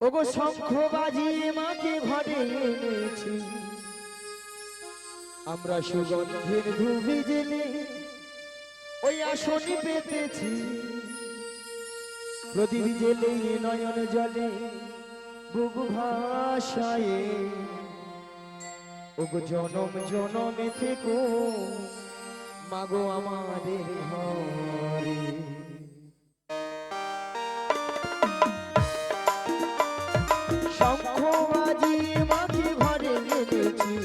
ওগো শঙ্খ বাজিয়ে মাকে ঘরে এনেছি, আমরা সুগন্ধের ধুবি জেলে ওই আসনে পেতেছি। প্রদীপ জেলে নয়ন জলে বুক ভাসায়, ওগো জনম জনমে থেকো মাগো আমাদের ঘরে। শঙ্খ বাজিয়ে মাকে ঘরে এনেছি,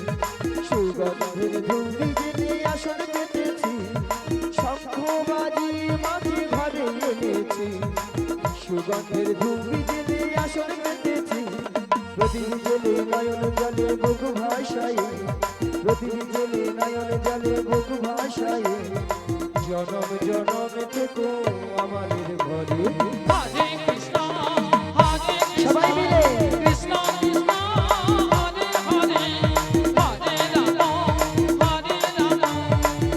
সুগন্ধের ধুবি জেলে আসন পেতেছি। শঙ্খ বাজিয়ে মাকে ঘরে এনেছি, সুগন্ধের ধুবি জেলে আসন পেতেছি। প্রদীপ জেলে নয়ন জলে বুক ভাসায়, প্রদীপ জেলে নয়ন জলে বুক ভাসায়, জনম জনমে থেকো আমাদের ঘরে। হরে কৃষ্ণ হরে সবাই মিলে কৃষ্ণ কৃষ্ণ হরে হরে হরে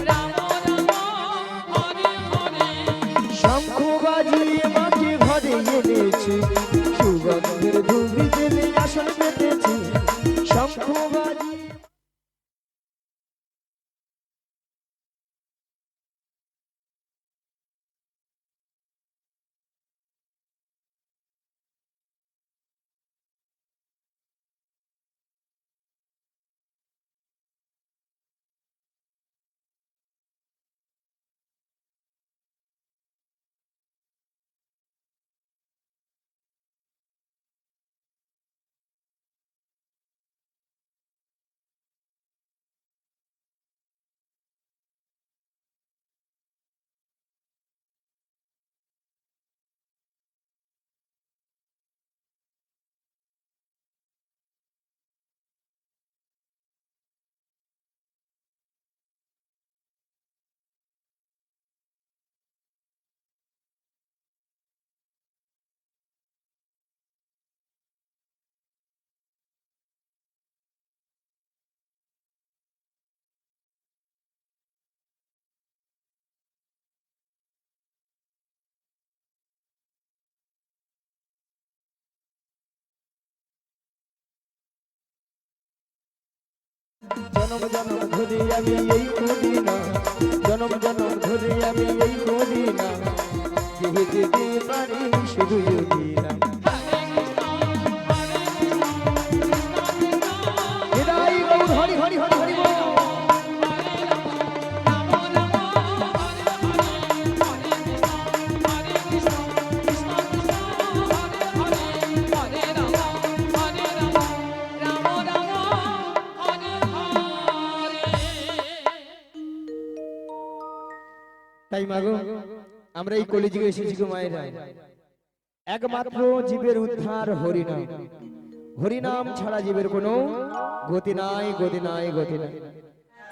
রাম রাম রাম হরে হরে। শঙ্খ বাজিয়ে মাকে ঘরে এনেছি, সুগন্ধের ধুবি জেলে আসন পেতেছি। শঙ্খ বাজিয়ে জনম জনম ধরে আমি এই করি না, জনম জনম ধরে আমি এই করি না, যেহে যেতে পারি শুধু যদি না। হৃদয় গৌর হরি হরি হরি হরি বল। তাই মাগো আমরা এই কলিযুগে এসেছি গো মায়েরা, একমাত্র জীবের উদ্ধার হরিনাম। হরিনাম ছাড়া জীবের কোনো গতি নাই, গতি নাই, গতি নাই।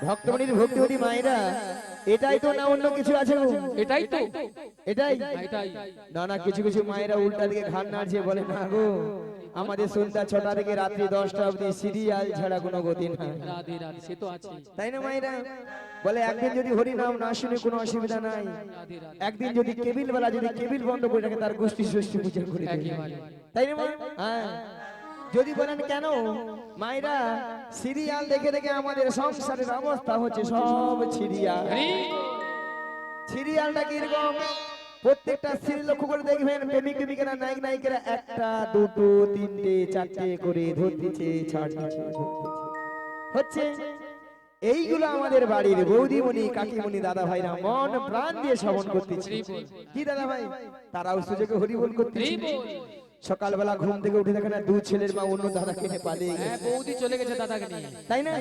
ভক্তমণির ভক্তিবতী মায়েরা, এটাই তো না অন্য কিছু আছে গো? এটাই তো, এটাই এটাই। না না, কিছু কিছু মায়েরা উল্টা দিকে ঘাড় নাড়ছে, বলে না গো আমাদের সন্ধ্যা 6টা থেকে রাত্রি 10টা অবধি সিরিয়াল ছাড়া কোনো গতি নাই। রাধে রাধে, সে তো আছে। তাই না মায়েরা? বলে একদিন যদি হরিনাম না শুনে কোনো অসুবিধা নাই, রাধে রাধে, একদিন যদি কেবিল বেলা যদি কেবিল বন্ধ করে রাখে তার গোষ্ঠী ষষ্ঠী পূজা করে দেবে। একেবারে। তাই না মা? হ্যাঁ। যদি বলেন কেন মায়েরা, সিরিয়াল দেখে দেখে আমাদের সংসারের অবস্থা হচ্ছে সব সিরিয়াল। হরি সিরিয়ালটা কিরকম? প্রত্যেকটা সিরিয়াল লক্ষ্য করে দেখবেন, প্রেমিক প্রেমিকারা নায়ক নায়িকারা একটা দুটো তিনটে চারটে করে ধরতেছে, ছাড়তেছে, হচ্ছে। এইগুলো আমাদের বাড়ির বৌদিমণি কাকিমণি দাদা ভাইরা মন প্রাণ দিয়ে শ্রবণ করতেছে। কি দাদা ভাই, তারাও সুযোগে হরিবোল করতেছে। সকালবেলা ঘুম থেকে উঠে দেখে না দু ছেলের মা অন্য দাদাকে নিয়ে পালিয়ে হ্যাঁ, গেছে, বৌদি চলে গেছে দাদাকে নিয়ে। তাই না?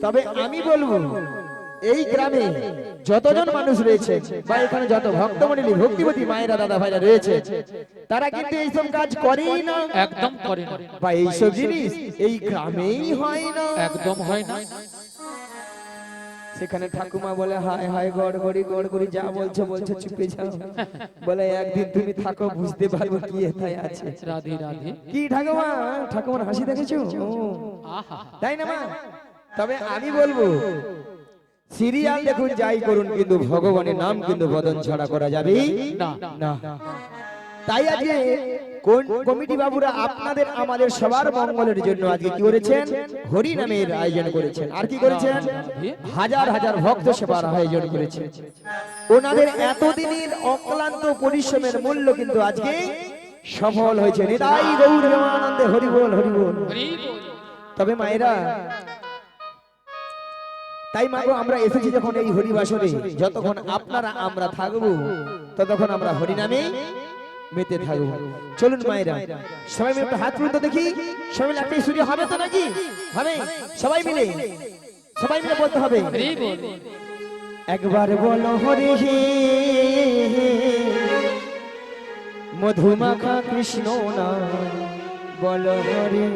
তবে আমি বলবো এই গ্রামে যতজন মানুষ রয়েছে বা এখানে যত ভক্তমণ্ডলী ভক্তিবতী মায়েরা দাদা ভাইরা রয়েছে, তারা কিন্তু এইসব কাজ করেই না, একদম করে না, বা এইসব জিনিস এই গ্রামেই হয় না, একদম হয় না। সেখানে ঠাকুমা বলে হায় হায় গড়গড়ি গড়গড়ি, যা বলছো বলছো চুপে যাও। বলে একদিন তুমি থাকো বুঝতে পারবো কি এটাই আছে। রাধে রাধে। কি ঠাকুমা, ঠাকুমার হাসি দেখেছো? আহা, তাই না মা? তবে আমি বলবো সিরিয়াল দেখুন যাই করুন, কিন্তু ভগবানের নাম কিন্তু বদন ছাড়া করা যাবে না না। তাই আজকে কোন কমিটি বাবুরা আপনাদের আমাদের সবার মঙ্গলের জন্য আজকে কি করেছেন? হরি নামের আয়োজন করেছেন। আর কি করেছেন? হাজার হাজার ভক্ত সেবার আয়োজন করেছেন। ওনাদের এতদিনের অক্লান্ত পরিশ্রমের মূল্য কিন্তু আজকে সফল হয়েছে। নিতাই গৌর প্রেমানন্দে হরি বল হরি বল। হরি বল। তবে মায়েরা, তাই মাগো আমরা এসেছি যখন এই হরিবাসরে, যতক্ষণ আপনারা আমরা থাকবো ততক্ষণ আমরা হরি নামে মেতে থাকবো। চলুন মায়েরা, সবাই মিলে একটু হাত তুলুন তো দেখি। সবাই মিলে একটা সূর্য হবে তো নাকি? হবে? সবাই মিলে বলতে হবে। হরি বল। একবার বলো হরি হে মধুমাখা কৃষ্ণ না, বলো হরি।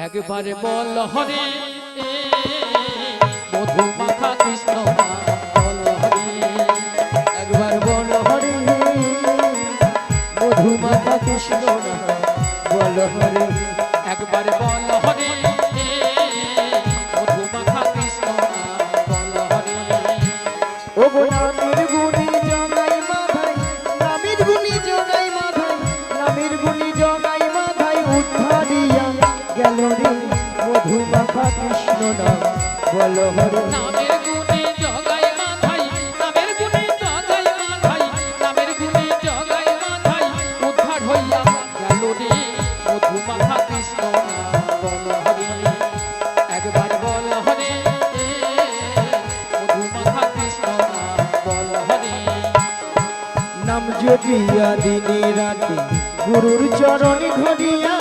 একবারে বল হরে মধুমাখা কৃষ্ণ নাম, বল হরে। একবার বলো হরি মধুমাখা কৃষ্ণ না, বলো হরি। একবারে বল হরে মধুমাখা কৃষ্ণ নাম, বল হরে। ও গো নামের গুণী জগাই মাথায়, নামের গুণী জগাই মাথায়, নামের গুণী জগাই মাথায় উদ্ধারিয়া গেল রে মধুমাখা কৃষ্ণ না, বলো হরি। নামের গুণে জগাই মাথায়, নামের গুণে জগাই মাথায়, নামের গুণে জগাই মাথায় উদ্ধার হইয়া গেল রে মধুমাখা কৃষ্ণ নাম, বল হরে। একবার বল হরে মধুমাখা কৃষ্ণ নাম, বল হরে। নাম জপিয়া দিনে রাতে গুরুর চরণ ধরিয়া,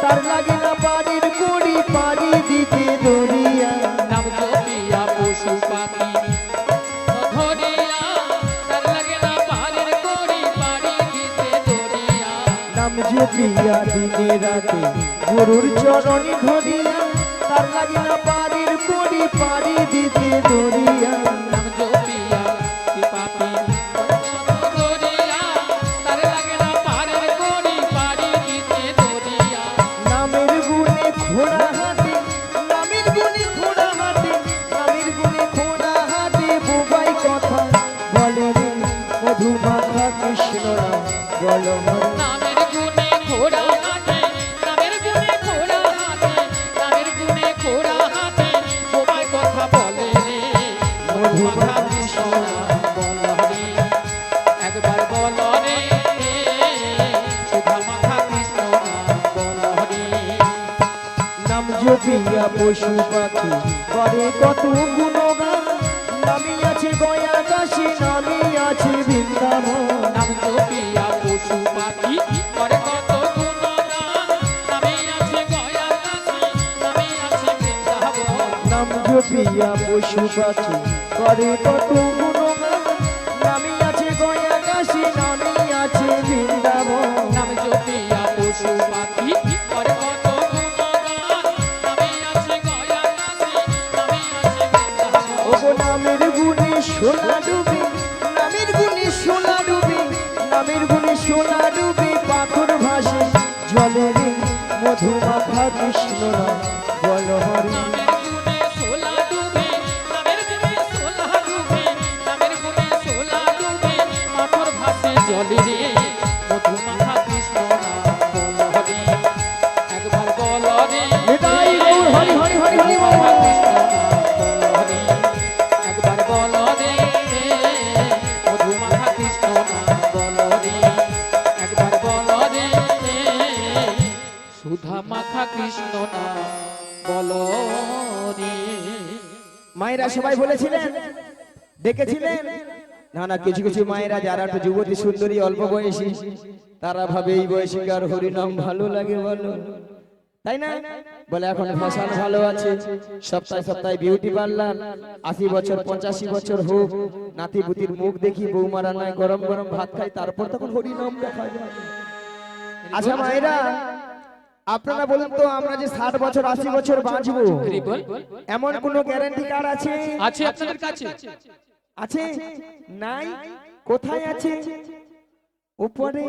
তার লাগে না বাড়ির কুড়ি পাড়ি দিতে দরিয়া। নাম জপিয়া পশু পাখি ধরিয়া, তার লাগে না পারের করি পাড়ি দিতে দরিয়া। নাম জপিয়া দিনে রাতে গুরুর চরণ ধরিয়া, তার লাগে না বাড়ির কুড়ি পাড়ি দিতে দরিয়া। নাম জপিয়া কি পাপি ধরিয়া, তার লাগে না পারের করি পাড়ি দিতে দরিয়া। নামের গুণে ঘোড়া হাতে, নামের গুণে ঘোড়া হাতে, নামের গুণে ঘোড়া হাতে বোবাই কথা বলে রে মধুমাখা কৃষ্ণ নাম, বলো হরি। নামের গুণে ঘোড়া হাতে, নামের গুণে ঘোড়া হাতে, নামের গুণে ঘোড়া হাতে বোবাই কথা বলে রে মধুমাখা কৃষ্ণ নাম, বল হরে। একবার বল রে সুধা মাখা কৃষ্ণ নাম, বল হরে। নাম জপিয়া পশু পাখি করে কত গুণগান, নামি আছে গয়া কাশী, নামি আছে বৃন্দাবন। নাম জপিয়া পশু পাখি করে কত গুণগান, নামে আছে গয়া কাশী, নামে আছে বৃন্দাবন। নাম জপিয়া পশু পাখি করে কত গুণগান, নামি আছে গয়া কাশী, নামি আছে বৃন্দাবন। নাম জপিয়া পশু পাখি করে কত গুণগান, নামে আছে গয়া কাশী, নামে আছে বৃন্দাবন। ওগো নামের গুণে সোনা ডুবে, নামের গুণে সোনা ডুবে, নামের গুণে সোনা ডুবে পাথর ভাসে জলে রে মধুমাখা কৃষ্ণ নাম, বলো হরি। নামের গুণে সোলা ডুবে, নামের গুণে সোলা ডুবে, নামের গুণে সোলা ডুবে পাথর ভাসে জলে রে মধুমাখা কৃষ্ণ নাম, বল হরে। একবার বল রে নিতাই গৌর হরি হরি হরি হরি বল। মধুমাখা কৃষ্ণ নাম, বল হরে। একবার বল রে মধুমাখা কৃষ্ণ নাম, বল হরে। একবার বল রে সুধা মাখা কৃষ্ণ নাম, বল রে। মায়েরা সবাই বলেছিলেন, দেখেছিলেন? না না, কিছু কিছু মায়েরা যারা একটু যুবতী সুন্দরী অল্প বয়সী, তারা ভাবে এই বয়সীকার হরিনাম ভালো লাগে, বলো তাই না? বলে এখন ফ্যাশন ভালো আছে, সপ্তাহে সপ্তাহে বিউটি পার্লার, 80 বছর 85 বছর হোক, নাতি পুতির মুখ দেখি বৌমা রান্নায় গরম গরম ভাত খাই, তারপর তখন হরিনাম দেখা যায়। আচ্ছা মায়েরা, আপনারা বলুন তো, আমরা যে 60 বছর 80 বছর বাঁচবো, হরি বল। এমন কোনো গ্যারান্টি কার্ড আছে? আছে আপনাদের কাছে? আছে? নাই? কোথায় আছে? উপরে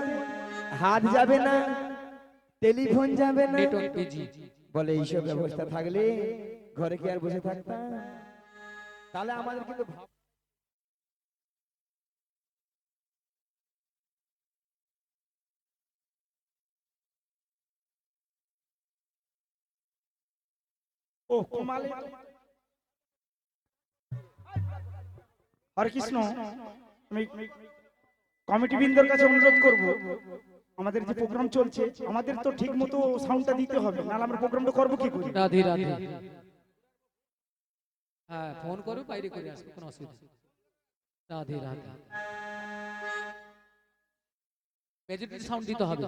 হাত যাবে না, টেলিফোন যাবে না, নেটওয়ার্ক বিজি। বলে এইসব ব্যবস্থা থাকলে ঘরে কি আর বসে থাকতাম? তাহলে আমাদের কিন্তু ও কমালে হরে কৃষ্ণ। আমি কমিটি বৃন্দর কাছে অনুরোধ করব, আমাদের যে প্রোগ্রাম চলছে আমাদের তো ঠিক মতো সাউন্ডটা দিতে হবে, নাহলে আমরা প্রোগ্রামটা করবো কি করে? রাধে রাধে। হ্যাঁ, ফোন করো, বাইরে করে আসবে, কোনো অসুবিধা নেই। রাধে রাধে। মেজরিটি সাউন্ড দিতে হবে।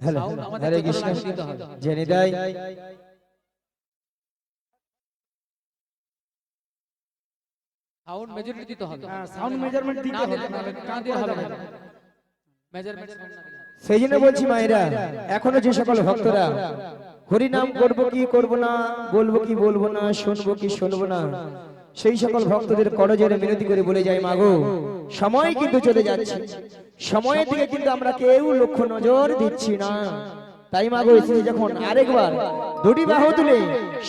হ্যালো সাউন্ড আমাদের হরে যতটা কৃষ্ণ লাগে দিতে হবে। জেনে দেয় সাউন্ড মেজরিটি দিতে হবে। হ্যাঁ, সাউন্ড মেজারমেন্ট দিতে হবে, নাহলে গান করা যাবে না। মেজারমেন্ট সাউন্ড না দিলে। সেই জন্য বলছি মায়েরা, এখনো যে সকল ভক্তরা হরি নাম করবো কি করব না, বলবো কি বলবো না, শুনবো কি শুনবো না, সেই সকল ভক্তদের করজোরে মিনতি করে বলে যায়, মাগো সময় কিন্তু চলে যাচ্ছে, সময়ের দিকে কিন্তু আমরা কেউ লক্ষ্য নজর দিচ্ছি না। তাই মাগো এসে যখন আরেকবার দুটি বাহু তুলে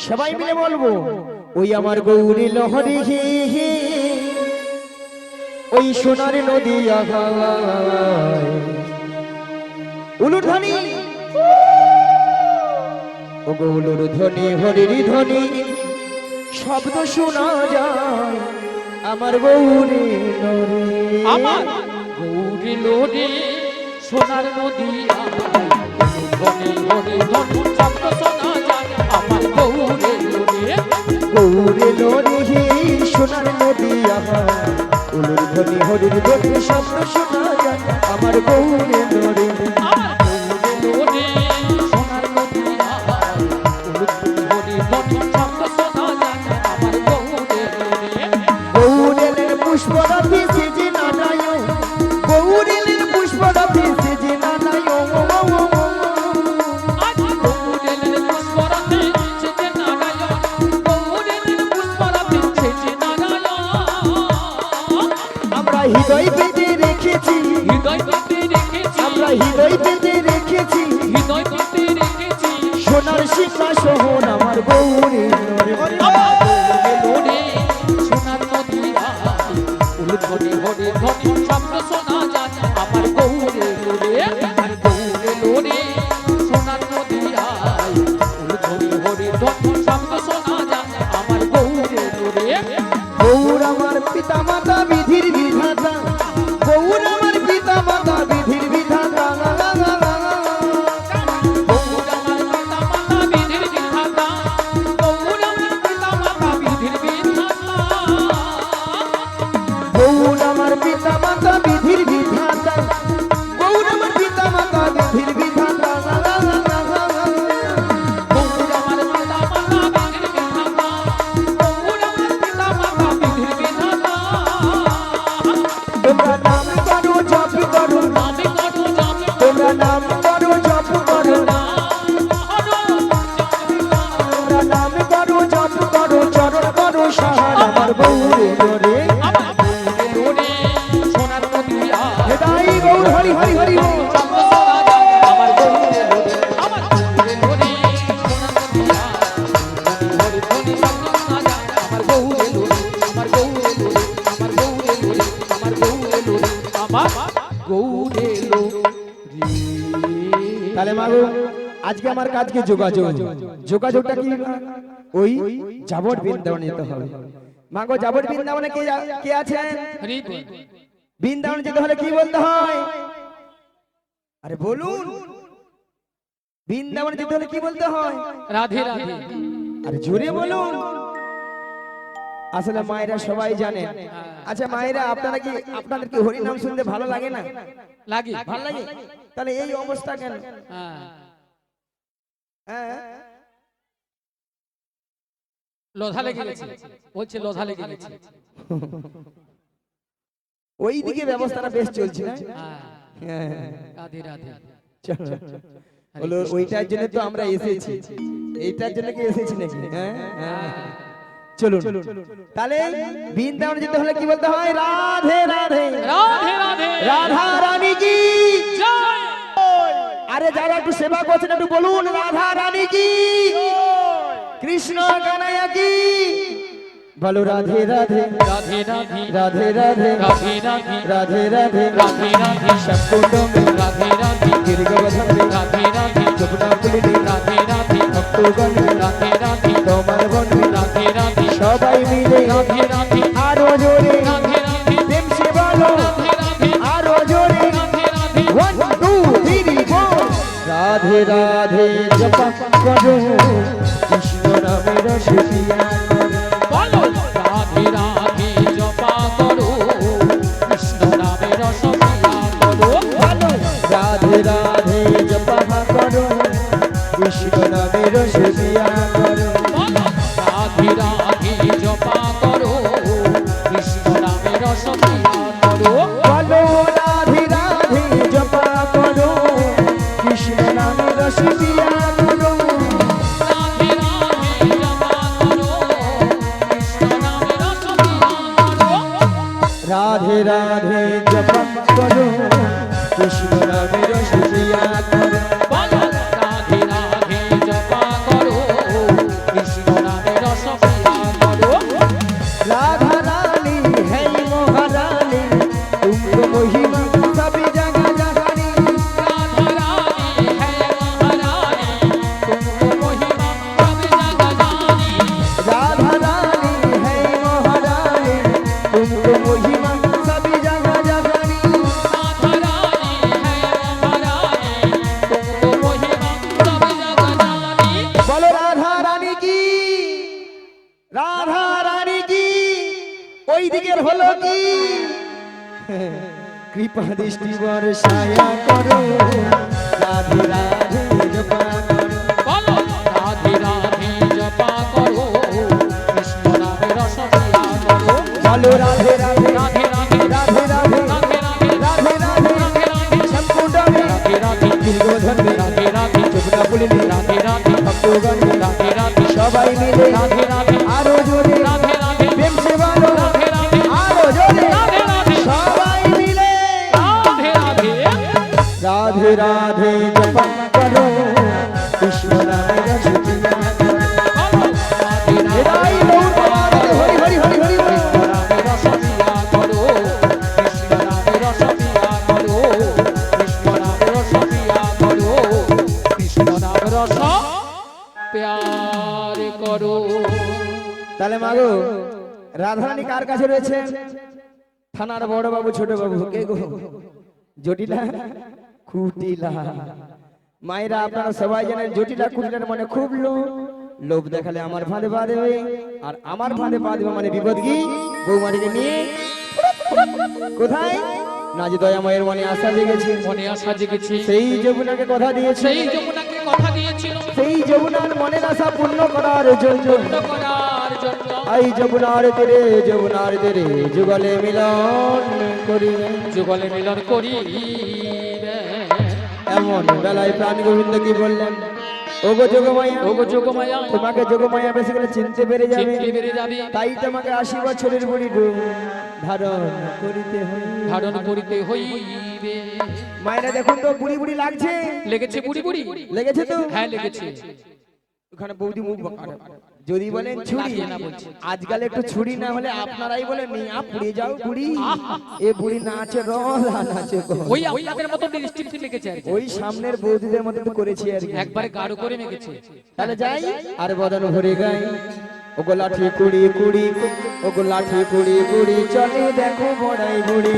সবাই মিলে বলবো, ওই আমার গৌরী লহরী হে হে, ওই সোনার নদী আঘায় উলুধ্বনি, ও গৌলুর ধ্বনি হরির ধ্বনি শব্দ শোনা যায় আমার গৌরী লরে। আমার গৌরী লোরে সোনার নদী ধনে ধনে ধনে শব্দ শোনা যায় আমার গৌরী লোরে। গৌরী লরে হে সোনার নদী আঘায় উলুর ধ্বনি হরির ধ্বনি শব্দ শোনা যায় আমার গৌরী লরে। আমার গৌরী লোরে সোনার নদী ধনে ধনে শব্দ শোনা যায় আমার গৌরী লোরে। গৌরেলের পুষ্পরাধি সেজে নানায়, গৌরেলের পুষ্পরাধি সেজে নানায়, আজ গৌরেলের পুষ্পরাতে সেজে নারায়ণ, গৌরেলের পুষ্পরাতে সেজে নারায়ণ। আমরা হৃদয় পেতে রেখেছি, হৃদয় পেতে রেখেছি, আমরা হৃদয় পেতে রেখেছি হৃদয় পেতে রেখেছি সোনার সিংহাসন আমার গৌরী লরে। আমার গৌরী লোরে সোনার নদী উলুধ্বনি হরে ধ্বনি শব্দ শোনা যায় আমার গৌরী লোরে। আমার গৌরী লোরে সোনার নদী উলুধ্বনি হরে ধ্বনি শব্দ শোনা যায় আমার গৌরী লোরে। গৌর আমার পিতা মাতা বিধির বিধাতা, গৌর আমার পিতা মাতা বিধির বিধাতা, গৌর আমার পিতা মাতা বিধির বিধাতা, গৌর আমার পিতা মাতা বিধির বিধাতা। গৌর আমার পিতা মাতা বিধির বিধাতা, গৌর আমার পিতা মাতা বিধির বিধাতা, গৌর আমার পিতা মাতা বিধির বিধাতা, গৌর আমার পিতা মাতা বিধির বিধাতা। তোমরা নাম করো জপ করো, আমি করো জানি তোমরা নাম করো জপ করো, তোমরা নাম করো জপ করো, চরণ করো সাহার আমার গৌরী লরে। আমার গৌরী লোরে সোনার নদী হেদাই গৌর হরি হরি হরি বল। শব্দ শোনা যায় আমার গৌরী লোরে। আমার গৌরী লোরে সোনার নদী হরি ধ্বনি শব্দ শোনা যায় আমার গৌরী লোরে। আমার গৌরী লোরে, আমার গৌরী লোরে, আমার গৌরী লোরে, আমার গৌরী লোরে। তাহলে মাগো আজকে আমার কাজকে যোগাযোগ, যোগাযোগটা কি? ওই যাবট বৃন্দাবনে যেতে হবে। মাগো যাবট বৃন্দাবনে কে আছেন? হরি বল। বৃন্দাবনে যেতে হলে কি বলতে হয়? আরে বলুন, বৃন্দাবনে যেতে হলে কি বলতে হয়? রাধে রাধে। আরে জোরে বলুন। আসলে মায়েরা সবাই জানেন। আচ্ছা মায়েরা, আপনাদের কি হরি নাম শুনতে ভালো লাগে না? লাগে ভালো লাগে? তাহলে এই অবস্থা কেন? হ্যাঁ। হ্যাঁ, লোধা লেগে গেছে, বলছে লোধা লেগে গেছে। ওইদিকে ব্যবস্থাটা বেশ চলছে না? হ্যাঁ, হ্যাঁ, রাধে রাধে। চলো। বলো ওইটার জন্য তো আমরা এসেছি, এইটার জন্য কি এসেছি নাকি? হ্যাঁ, হ্যাঁ। চলুন তাহলে বৃন্দাবনে যেতে হলে কি বলতে হয়? রাধে রাধে, রাধে রাধে। রাধা রানী কি জয়। আরে যারা একটু সেবা করছেন একটু বলুন রাধা রানী কি, কৃষ্ণ কানাইয়া কি, বলো রাধে রাধে, রাধে রাধে। রাধে রাধে, রাধে রাধে। রাধে রাধে, রাধে রাধে। শঙ্কুণ্ডমে রাধে রাধে। গিরিগবধমে রাধে রাধে। যমুনা কুলিনে রাধে রাধে। ভক্তগণে রাধে রাধে। রাধে রাধে জপা করো কৃষ্ণ নামে রস পিয়া করো বলো রাধে রাধে জপা করো কৃষ্ণ নামে রস পিয়া করো বলো রাধে রাধে জপা করো কৃষ্ণ নামে রস পিয়া করো বলো রাধে রাধে জপা করো কৃষ্ণ নামে রস পিয়া করো বলো রাধে রাধে জপা করো কৃষ্ণ নামে রস পিয়া করো রাধে রাধে জপা করো কৃষ্ণ নামে রস পিয়া করো রাধে রাধে জপা করো কৃষ্ণ নামে রস পিয়া করো বলো রাধে রাধে জপা করো কৃষ্ণ নামে রস পিয়া করো राधा रानी है महारानी तुमको महिमा सभी जगह जगानी राधा रानी है महारानी तुमको महिमा सब जगह जानी राधा रानी है महारानी तुमको महिमा सभी जगह जगानी राधा रानी है महारानी तुमको महिमा सब जगह जानी बोलो राधा रानी की राधा रानी की ওই দিকের হলো কি কৃপা দৃষ্টি বর্ষায়া করো রাধে রাধে জপা করো বলো রাধে রাধে জপা করো কৃষ্ণ নামে রস পিয়া করো বলো রাধে রাধে রাধে রাধে রাধে রাধে রাধে রাধে রাধে রাধে রাধে রাধে সম্পূর্ণমে রাধে রাধে দীর্ঘধর্মে রাধে রাধে যমুনা বলিনি রাধে রাধে ভক্তগণে রাধে রাধে সবাই মিলে রাধে রাধে আরো জোরে রাধে রাধে প্রেম সে বলো রাধে রাধে আরো জোরে রাধে রাধে সবাই মিলে রাধে রাধে রাধে রাধে জপা করো কৃষ্ণ নামে রস পিয়া করো বলো রাধে এরাই রাধে গৌর ভগবানের হরি হরি হরি হরি হরি কৃষ্ণ নামে রস পিয়া করো কৃষ্ণ নামে রস পিয়া করো কৃষ্ণ নামে রস পিয়া করো কৃষ্ণ নামে রস প্যার করো তাহলে মাগো রাধারানী কার কাছে রয়েছে থানার বড় বাবু ছোট বাবু কে গো জটিলা কুটিলা মায়েরা আপনারা সবাই জানেন জটিলা কুটিলার মানে খুব লোভ দেখালে আমার ফাঁদে পা দেবে আর আমার ফাঁদে পা দেবে মানে বিপদ কি বৌমাটিকে নিয়ে কোথায় না যে দয়া মায়ের মনে আশা জেগেছে মনে আশা জেগেছে সেই যমুনাকে কথা দিয়েছে সেই যমুনাকে কথা দিয়েছিল সেই যমুনার মনের আশা পূর্ণ করার জন্য পূর্ণ করার জন্য আই যমুনার তীরে যুগলে মিলন করিবে যুগলে মিলন করিবে এমন বেলায় প্রাণ গোবিন্দ কি বললেন ওগো যোগমায়া ওগো যোগমায়া তোমাকে যোগমায়া বেশি করে চিনতে পেরে যাবে চিনতে পেরে যাবে তাই তোমাকে 80 বছরের বুড়ি রূপ ধারণ করিতে হইবে ধারণ করিতে হইবে মায়েরা দেখুন তো বুড়ি বুড়ি লাগছে লেগেছে বুড়ি বুড়ি লেগেছে তো হ্যাঁ লেগেছে ওখানে বৌদি মুখ বাঁকানো। যদি বলেন ছুরি লাগিয়ে না বলছি। আজকাল একটু ছুরি না হলে আপনারাই বলেন নিয়া পুড়ে যাও বুড়ি এ বুড়ি নাচে রল আর নাচে গল। ওই আপনাদের মতো দৃষ্টিতে লেগেছে আর কি। ওই সামনের বৌদিদের মতো তো করেছি আর কি। একবারে গাঢ় করে লেগেছে তাহলে যাই আর বদন ভরে গাই ওগো লাঠি কুড়ি কুড়ি ওগো লাঠি কুড়ি কুড়ি চলে দেখো বড়াই বুড়ি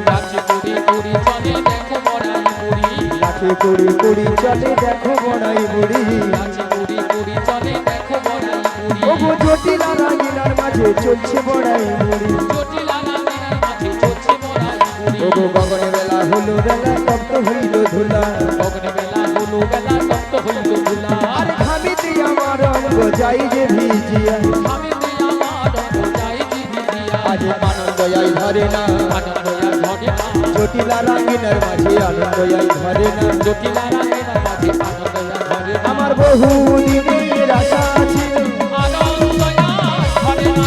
লাঠি কুড়ি কুড়ি চলে দেখো বড়াই বুড়ি লাঠি কুড়ি কুড়ি চলে দেখো বড়াই বুড়ি লাঠি কুড়ি কুড়ি চলে দেখো বড়াই বুড়ি ওগো জটিলা রাগিনার মাঝে চলছে বড়াই বুড়ি জটিলা রাগিনার মাঝে চলছে বড়াই বুড়ি ওগো গগনে বেলা হলো বেলা তপ্ত হইল ধুলা গগনে বেলা হলো বেলা তপ্ত হইল ধুলা আরে ঘামিতে আমার অঙ্গ যাই যে ভিজিয়া আমি তুই আমার যাই দিদিয়া আজ আনন্দ যাই ধরে না আনন্দ আর ধরে না জটিলা রাগিনার মাঝে আনন্দ যাই ধরে না জটিলা রাগিনার মাঝে আনন্দ আর ধরে না আমার বহু দিনের আশা ছিল আনন্দ আর ধরে না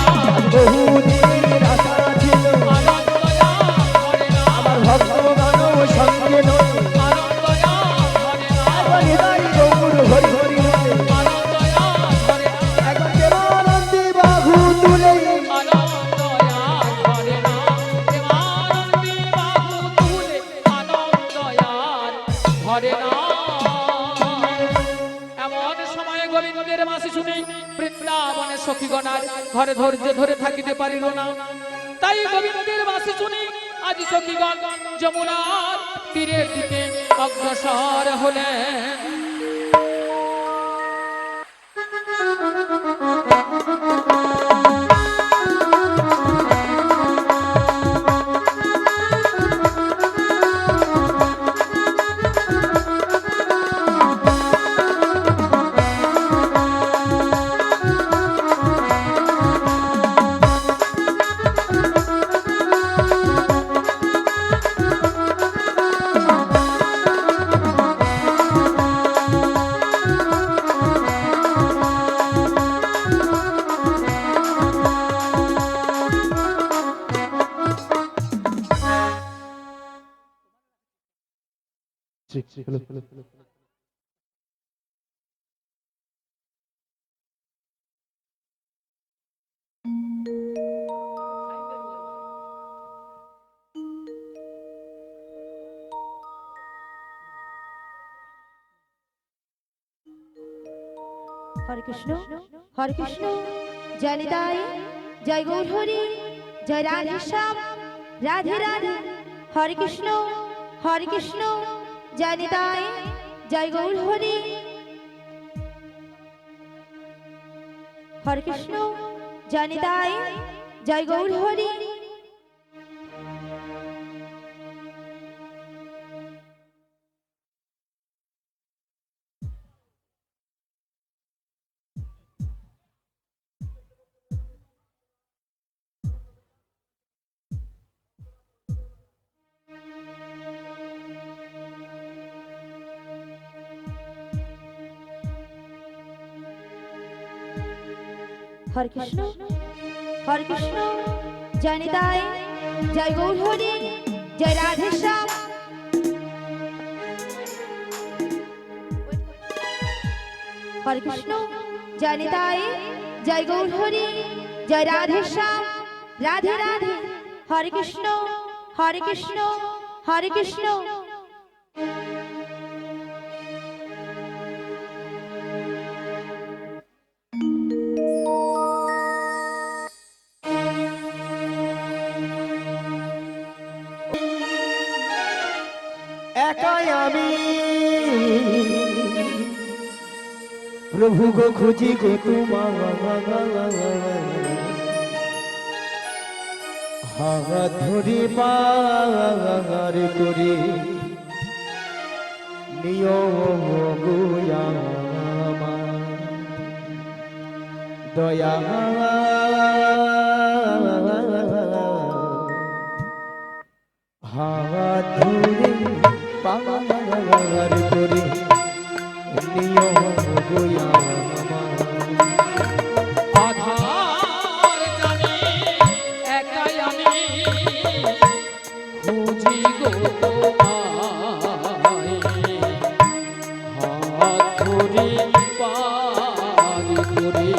বহু দিনের আশা ছিল আনন্দ আর ধরে না আমার ভক্তগণ সঙ্গে নয় আনন্দ আর ধরে না আমার হৃদয় গৌর হরি হরি বলে আনন্দ আর ধরে না একবার প্রেমানন্দে বাহু তুলে আনন্দ আর ধরে না প্রেমানন্দে বাহু তুলে আনন্দ আর ধরে না এমন সময় গোবিন্দের মাসি শুনে বৃন্দাবনের সখীগণার ঘরে ধৈর্য ধরে থাকিতে পারিল না তাই গোবিন্দের মাসি শুনে আজ সখীগণ যমুনার তীরের দিকে অগ্রসর হলেন। হরে কৃষ্ণ হরে কৃষ্ণ, জয় নিতাই, জয় গৌর হরি, জয় রাধে শ্যাম, রাধে রাধে। হরে কৃষ্ণ হরে কৃষ্ণ, জয় নিতাই, জয় গৌর হরি। হরে কৃষ্ণ, জয় নিতাই, জয় গৌর হরি। হরে কৃষ্ণ হরে কৃষ্ণ, জয় নিতাই, জয় গৌর হরি, জয় রাধে শ্যাম। হরে কৃষ্ণ, জয় নিতাই, জয় গৌর হরি, জয় রাধে শ্যাম, রাধে রাধে। হরে কৃষ্ণ হরে কৃষ্ণ, হরে কৃষ্ণ। একাই আমি প্রভু গো খুঁজি গো তোমার, হাত ধরি পার করি নিয়ম গুয়া দয়া হাত ধরি পার করি নিয়ম গুয়া আধার জানি একাই আমি খুঁজি গো তোমায়, হাত ধরে পার করে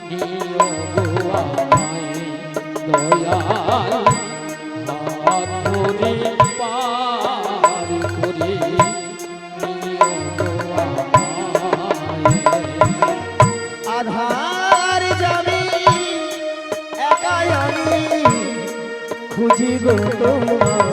নিও গো আমায় দয়াল, হাত ধরে পার করে নিও গো আমায়। আধার যাবে একাই আমি খুঁজি গো তোমার,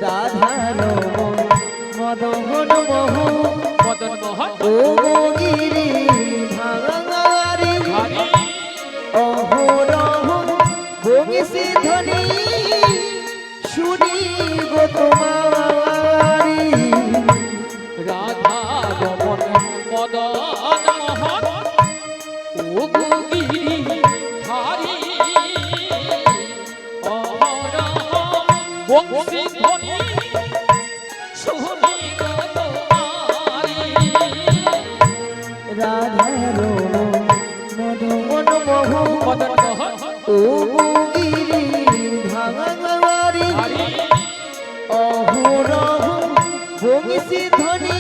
রাধার মদন মোহ ও গিরি ভাঙারি অহরহ বংশী ধ্বনি শুনি গো তোমারি, রাধা রমন মদন মোহন ও গিরি ধারি অহরহ বংশী ধ্বনি শুনি গো তোমারি। রাধার মদন মোহ মদন মোহন ও গিরি ভাঙারি ধারি অহরহ বংশী ধ্বনি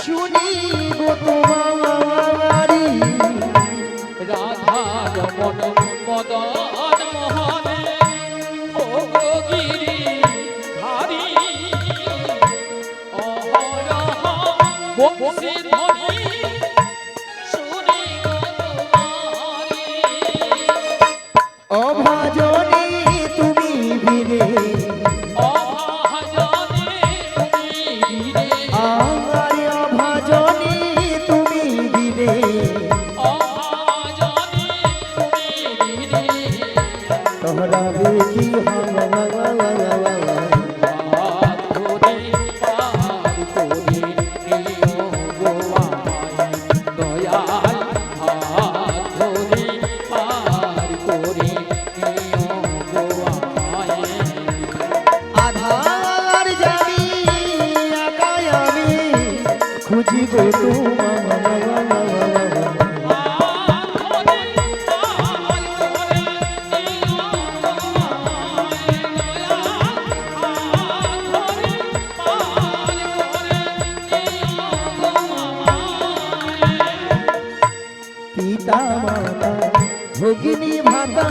শুনি গো তোমারি, রাধা রমন মদন মোহন ও গিরি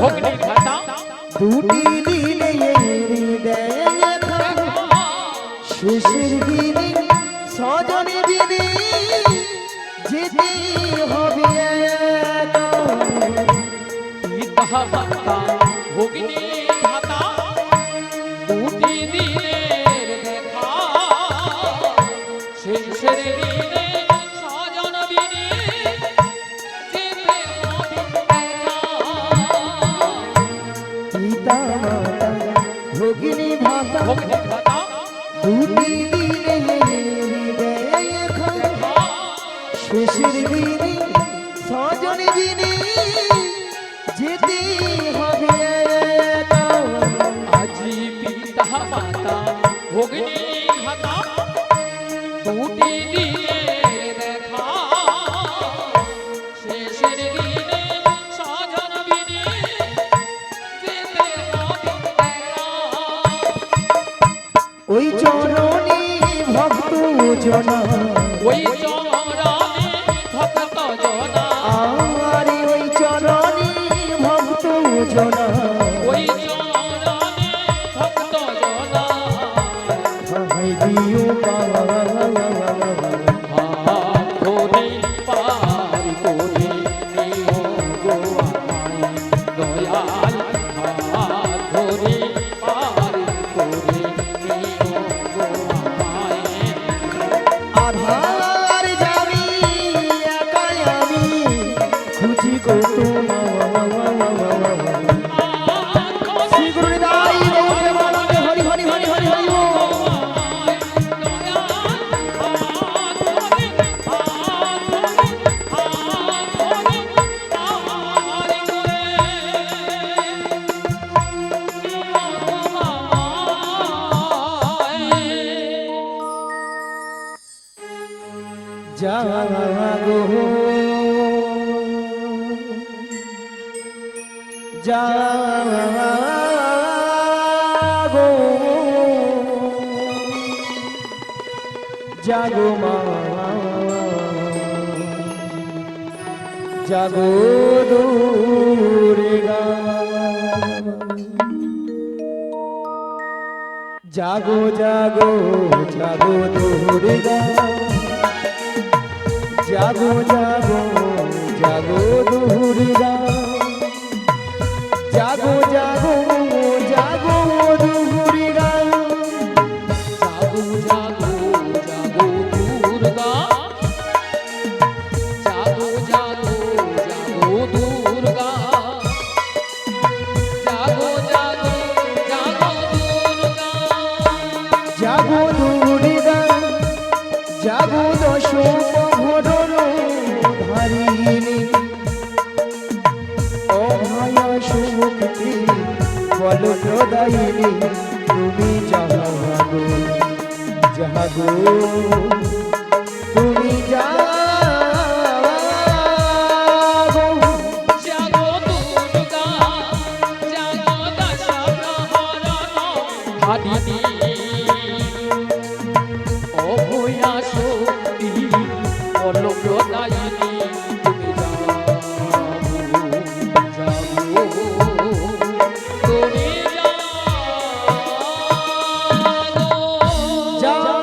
ভগ্নি ভাতা দুটি দিনে দেখা শেষের দিনে সজনে দিনে যেতে হবে একা। পিতা মাতা ভগ্নি ভাতা দুটি দিনের দেখা শেষের দিনে স্বজন বিনে যেতে হবে একা। পিতা মাতা ভগিনী ভাতা ভগ্নি ভাতা দুটি দিনে দেখা শেষের দিনে সজনে দিনে যেতে হবে একা। আজি পিতা মাতা ভগ্নি ভাতা দুটি দিনের দেখা শেষের দিনে স্বজন বিনে যেতে হবে একা। ওই চরণে ভক্ত জনা ওই চরণে ভক্ত জনা আরে ওই চরণে ভক্ত জনা ওই চরণে ভক্ত জনা হাই দিও হাত ধরে পার করে নিও গো আমায় দয়াল হাত ধরে পার করে নিও গো আমায় আধার যাবি একাই আমি খুঁজি গো শ্রী গুরুদাই গৌরে বন্দে হরি হরি হরি হরি হরি ও। জাগো জাগো জাগো মা জাগো দুর্গা জাগো জাগো জাগো দুর্গা জাগো জাগো জাগো দুর্গা জাগো জাগো জাগো দুর্গা জাগো জাগো জাগো দুর্গা জাগো জাগো জাগো দুর্গা জাগো জাগো জাগো দুর্গা জাগো দুর্গা জাগো দশ প্রহর ধারিণী অভয় শক্তি ফল প্রদায়িনী তুমি জাগো জাগো তুমি জাগো জাগো দুর্গা জাগো দশ প্রহরণ ধারিণী অভয়া শক্তি ফল প্রদায়িনী তুমি জাগো তুমি জাগো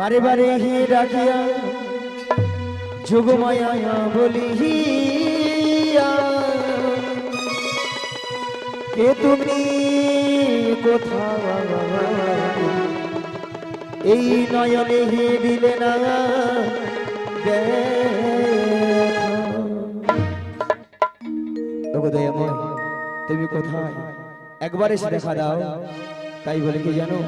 বারে বারে হি ডাকিয়া যোগমায়া বলিয়া কে তুমি কোথাও এই নয়নে হি দিলে না দেখা। ওগো দয়াময় তুমি কোথায় একবার এসে দেখা দাও। তাই বলে কি জানো